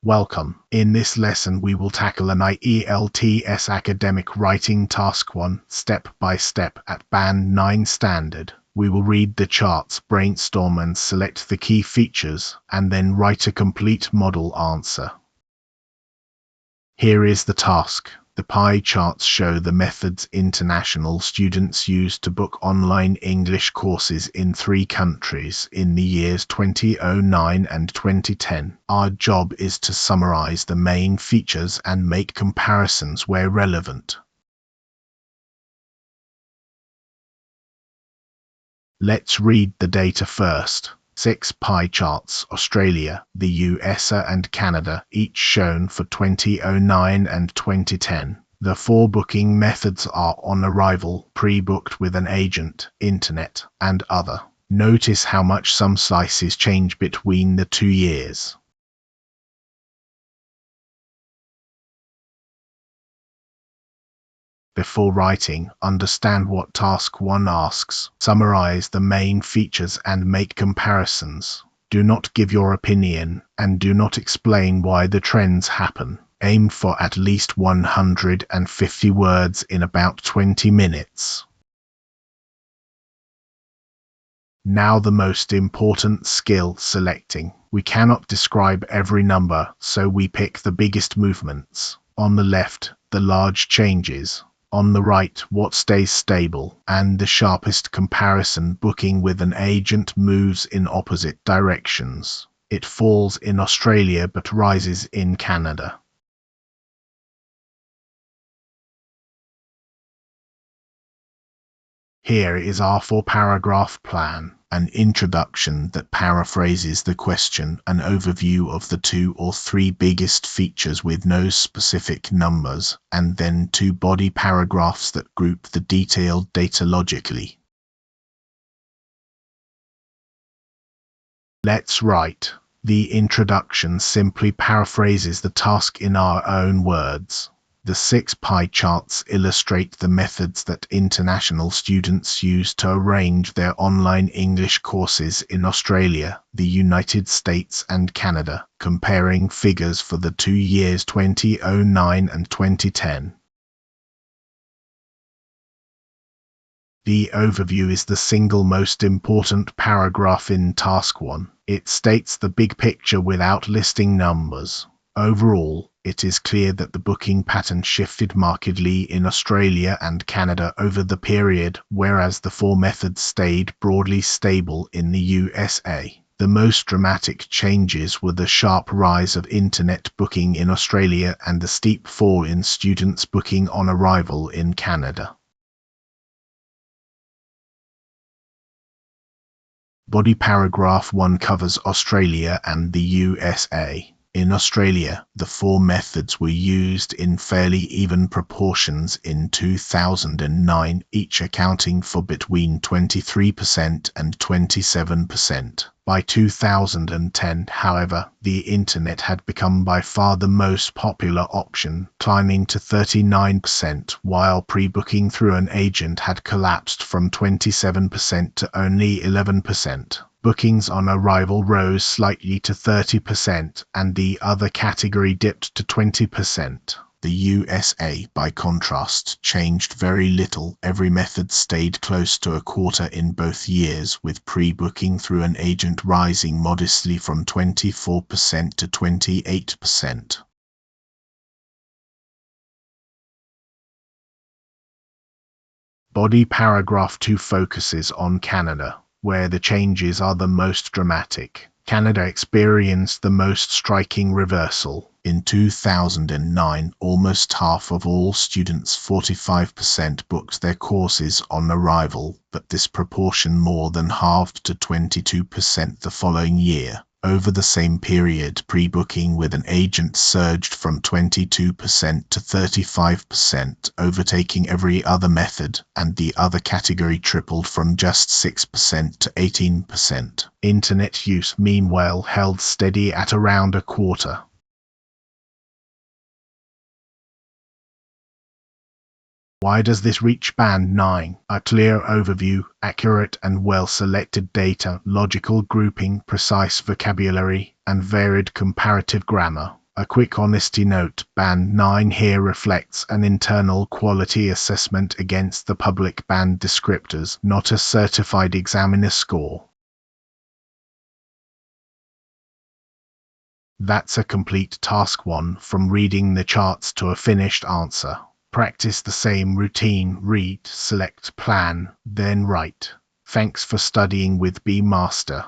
Welcome. In this lesson we will tackle an ielts academic writing task 1 step by step at band 9 standard. We will read the charts, brainstorm and select the key features, and then write a complete model answer. Here is the task. The pie charts show the methods international students use to book online English courses in 3 countries in the years 2009 and 2010. Our job is to summarize the main features and make comparisons where relevant. Let's read the data first. 6 pie charts, Australia, the US and Canada, each shown for 2009 and 2010. The 4 booking methods are on arrival, pre-booked with an agent, internet, and other. Notice how much some slices change between the 2 years. Before writing, understand what task 1 asks. Summarize the main features and make comparisons. Do not give your opinion, and do not explain why the trends happen. Aim for at least 150 words in about 20 minutes. Now the most important skill, selecting. We cannot describe every number, so we pick the biggest movements. On the left, the large changes. On the right, what stays stable, and the sharpest comparison. Booking with an agent moves in opposite directions. It falls in Australia but rises in Canada. Here is our 4-paragraph plan. An introduction that paraphrases the question, an overview of the 2 or 3 biggest features with no specific numbers, and then 2 body paragraphs that group the detailed data logically. Let's write. The introduction simply paraphrases the task in our own words. The 6 pie charts illustrate the methods that international students use to arrange their online English courses in Australia, the United States and Canada, comparing figures for the 2 years 2009 and 2010. The overview is the single most important paragraph in task 1. It states the big picture without listing numbers. Overall, it is clear that the booking pattern shifted markedly in Australia and Canada over the period, whereas the 4 methods stayed broadly stable in the USA. The most dramatic changes were the sharp rise of internet booking in Australia and the steep fall in students booking on arrival in Canada. Body paragraph 1 covers Australia and the USA. In Australia, the 4 methods were used in fairly even proportions in 2009, each accounting for between 23% and 27%. By 2010, however, the internet had become by far the most popular option, climbing to 39%, while pre-booking through an agent had collapsed from 27% to only 11%. Bookings on arrival rose slightly to 30%, and the other category dipped to 20%. The USA, by contrast, changed very little. Every method stayed close to a quarter in both years, with pre-booking through an agent rising modestly from 24% to 28%. Body paragraph 2 focuses on Canada, where the changes are the most dramatic. Canada experienced the most striking reversal. In 2009, almost half of all students, 45%, booked their courses on arrival, but this proportion more than halved to 22% the following year. Over the same period, pre-booking with an agent surged from 22% to 35%, overtaking every other method, and the other category tripled from just 6% to 18%. Internet use, meanwhile, held steady at around a quarter. Why does this reach band 9? A clear overview, accurate and well-selected data, logical grouping, precise vocabulary, and varied comparative grammar. A quick honesty note, Band 9 here reflects an internal quality assessment against the public band descriptors, not a certified examiner score. That's a complete task 1, from reading the charts to a finished answer. Practice the same routine: read, select, plan, then write. Thanks for studying with B Master.